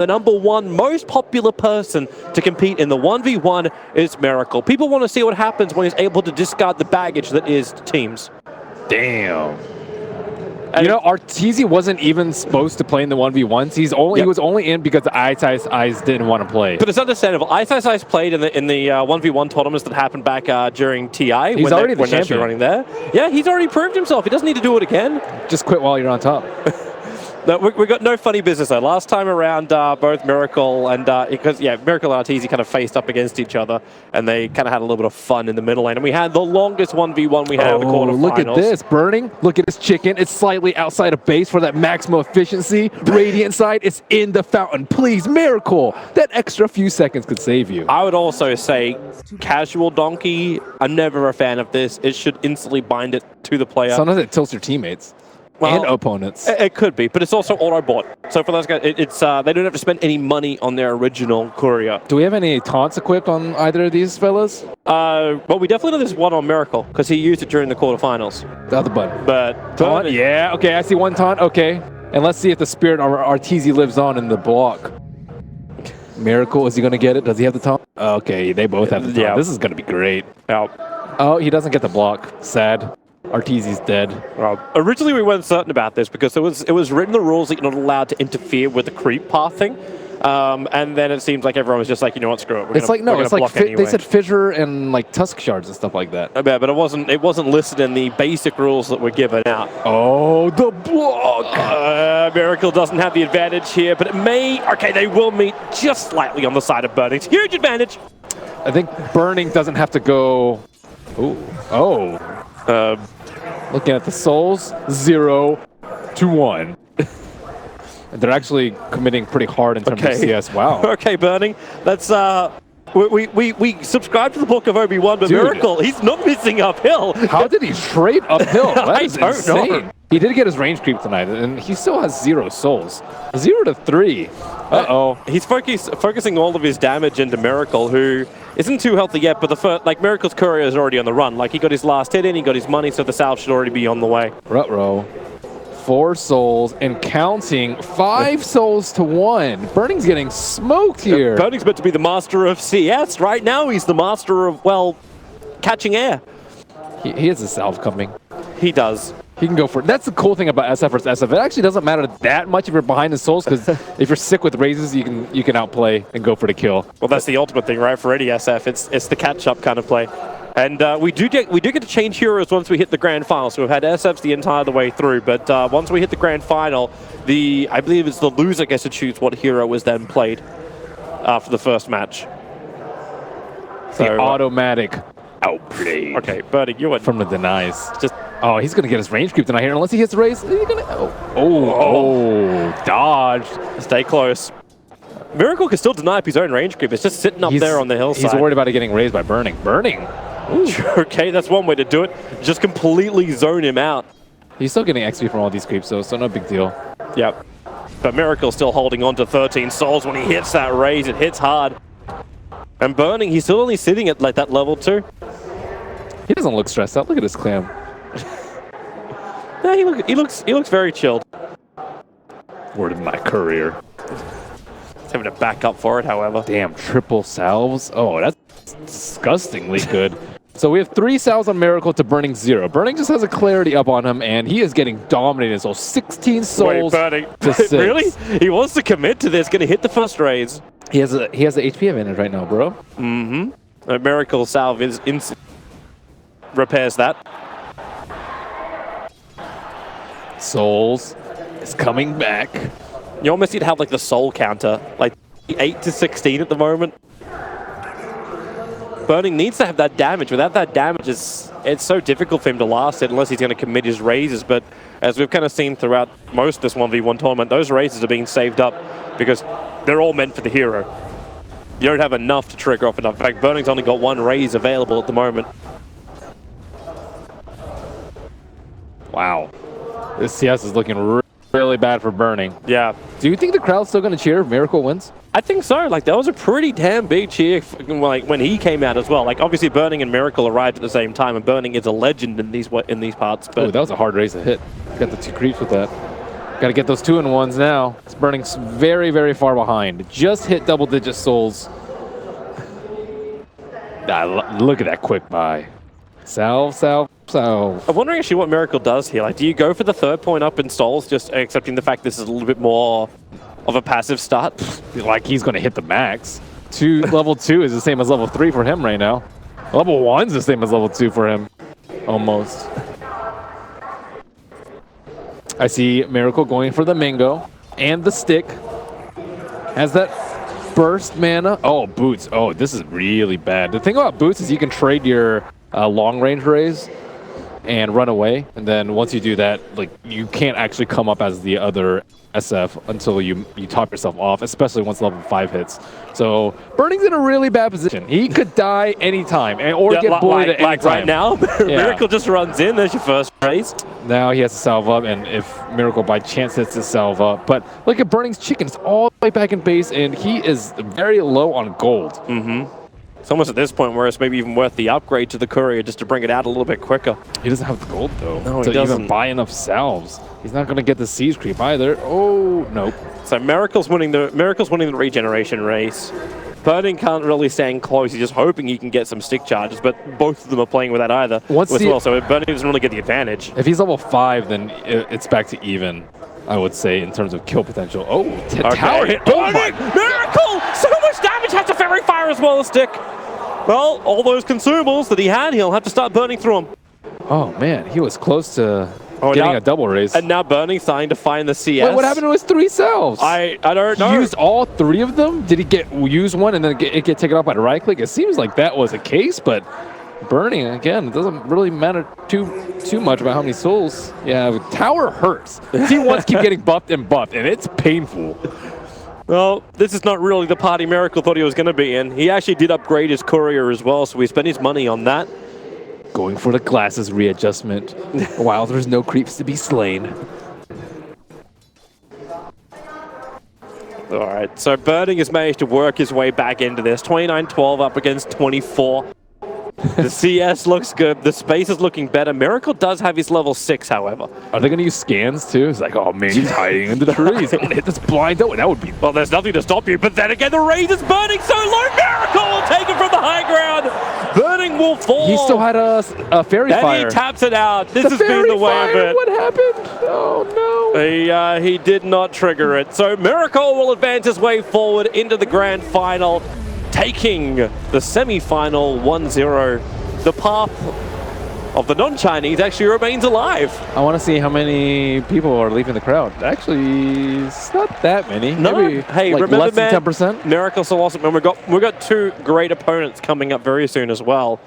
the #1 most popular person to compete in the 1v1 is Miracle. People want to see what happens when he's able to discard the baggage that is teams. Damn. And you know, Arteezy wasn't even supposed to play in the 1v1s. He was only in because Ice Ice didn't want to play. But it's understandable. Ice played in the 1v1 tournaments that happened back during TI. He's already the champion. Running there. Yeah, he's already proved himself. He doesn't need to do it again. Just quit while you're on top. No, we got no funny business though. Last time around, both Miracle and Miracle and Arteezy kind of faced up against each other, and they kind of had a little bit of fun in the middle lane. And we had the longest 1v1 we had in the quarterfinals. Look at this, BurNIng. Look at this chicken. It's slightly outside of base for that maximum efficiency. Radiant side, it's in the fountain. Please, Miracle. That extra few seconds could save you. I would also say, casual Donkey. I'm never a fan of this. It should instantly bind it to the player. Sometimes it tilts your teammates. And opponents. It could be, but it's also auto-bought. So for those guys, they don't have to spend any money on their original courier. Do we have any taunts equipped on either of these fellas? Well, we definitely know there's one on Miracle, because he used it during the quarterfinals. The other button. But taunt? Yeah, okay, I see one taunt, okay. And let's see if the Spirit or Arteezy lives on in the block. Miracle, is he going to get it? Does he have the taunt? Okay, they both have the taunt. Yeah. This is going to be great. Yeah. Oh, he doesn't get the block. Sad. Arteezy's dead. Well, originally we weren't certain about this because it was written in the rules that you're not allowed to interfere with the creep pathing. And then it seems like everyone was just like, you know what, screw it. It's like they said fissure and like tusk shards and stuff like that. Yeah, but it wasn't listed in the basic rules that were given out. Oh, the block! Miracle doesn't have the advantage here, but it may. Okay, they will meet just slightly on the side of BurNIng. Huge advantage. I think BurNIng doesn't have to go. Looking at the souls, 0-1. They're actually committing pretty hard in terms of CS. Wow. Okay, BurNIng. That's we subscribe to the book of Obi-Wan, but dude, Miracle, he's not missing uphill. How did he trade uphill? That is insane. Know. He did get his range creep tonight, and he still has 0 souls. 0-3. Uh-oh. He's focusing all of his damage into Miracle, who isn't too healthy yet, but Miracle's courier is already on the run. Like, he got his last hit in, he got his money, so the salve should already be on the way. Ruh-roh. 4 souls and counting 5 souls to 1. BurNIng's getting smoked here. BurNIng's meant to be the master of CS. Right now, he's the master of, well, catching air. He has a salve coming. He does. He can go for it. That's the cool thing about SF versus SF. It actually doesn't matter that much if you're behind the souls, because if you're sick with raises, you can outplay and go for the kill. Well, that's the ultimate thing, right? For any SF, it's the catch-up kind of play. And we do get to change heroes once we hit the grand final. So we've had SFs the entire way through, but once we hit the grand final, I believe it's the loser gets to choose what hero was then played for the first match. So the automatic outplay. Okay, BurNIng, you went from the denies. Oh, he's gonna get his range creep tonight here unless he hits the raise. He's gonna dodged. Stay close. Miracle can still deny up his own range creep. It's just sitting up there on the hillside. He's worried about it getting raised by BurNIng. BurNIng. Okay, that's one way to do it. Just completely zone him out. He's still getting XP from all these creeps, so no big deal. Yep. But Miracle's still holding on to 13 souls. When he hits that raise, it hits hard. And BurNIng, he's still only sitting at like that level 2. He doesn't look stressed out. Look at his clam. Yeah, he looks very chilled. Word of my career. He's having to back up for it, however. Damn, triple salves. Oh, that's disgustingly good. So we have 3 salves on Miracle to BurNIng 0. BurNIng just has a clarity up on him, and he is getting dominated. So 16 souls. Wait, BurNIng. Really? He wants to commit to this. Going to hit the first raise. He has the HP advantage right now, bro. Mm-hmm. Miracle salve repairs that. Souls is coming back. You almost need to have like the soul counter, like 8 to 16 at the moment. BurNIng needs to have that damage. Without that damage, it's so difficult for him to last it unless he's going to commit his raises. But as we've kind of seen throughout most of this 1v1 tournament, those raises are being saved up because they're all meant for the hero. You don't have enough to trigger off enough. In fact, BurNIng's only got 1 raise available at the moment. Wow. This CS is looking really bad for BurNIng. Yeah. Do you think the crowd's still going to cheer if Miracle wins? I think so. Like, that was a pretty damn big cheer like when he came out as well. Like, obviously BurNIng and Miracle arrived at the same time, and BurNIng is a legend in these parts. But that was a hard raise to hit. Got the 2 creeps with that. Got to get those 2-in-1s now. It's BurNIng's very, very far behind. Just hit double-digit souls. Look at that quick buy. Salve. I'm wondering actually what Miracle does here. Like, do you go for the third point up in stalls, just accepting the fact this is a little bit more of a passive start? Like he's going to hit the max. Level 2 is the same as level 3 for him right now. Level 1's the same as level 2 for him. Almost. I see Miracle going for the Mango and the stick. Has that burst mana. Oh, boots. Oh, this is really bad. The thing about boots is you can trade your long range raise and run away. And then once you do that, like you can't actually come up as the other SF until you top yourself off, especially once level 5 hits. So BurNIng's in a really bad position. He could die anytime or get bullied at any time. Right now, Miracle just runs in. There's your first raise. Now he has to salve up, and if Miracle by chance hits to salve up. But look at BurNIng's chicken. It's all the way back in base, and he is very low on gold. It's almost at this point where it's maybe even worth the upgrade to the courier just to bring it out a little bit quicker. He doesn't have the gold, though, no, to even buy enough salves. He's not going to get the siege creep either. Oh, nope. So Miracle's winning the regeneration race. BurNIng can't really stand close. He's just hoping he can get some stick charges, but both of them are playing with that either as well. So BurNIng doesn't really get the advantage. If he's level 5, then it's back to even, I would say, in terms of kill potential. Oh, tower hit. Oh my Miracle! So much damage, has to Fairy Fire as well as stick. Well, all those consumables that he had, he'll have to start burning through them. Oh man, he was close to getting a double raise. And now BurNIng's starting to find the CS. Wait, what happened to his 3 salves? I don't know. He used all 3 of them? Did he use one and then it get taken off by the right click? It seems like that was the case, but BurNIng, again, it doesn't really matter too much about how many souls. Yeah, tower hurts. T1s keep getting buffed, and it's painful. Well, this is not really the party Miracle thought he was going to be in. He actually did upgrade his courier as well, so he spent his money on that. Going for the glasses readjustment while there's no creeps to be slain. All right, so BurNIng has managed to work his way back into this. 29-12 up against 24. The CS looks good. The space is looking better. Miracle does have his level 6, however. Are they going to use scans too? It's like, oh man, he's hiding in the trees. I'm going to hit this blind. Oh, that would be... Well, there's nothing to stop you, but then again, the raise is burning so low. Miracle will take it from the high ground. BurNIng will fall. He still had a Fairy Fire. And he taps it out. This has been the way of it. What happened? Oh, no. He did not trigger it. So Miracle will advance his way forward into the grand final, taking the semi-final 1-0. The path of the non-Chinese actually remains alive. I want to see how many people are leaving the crowd. Actually, it's not that many. No. Maybe hey, like remember, less than 10%. Miracle's so awesome. And we got 2 great opponents coming up very soon as well.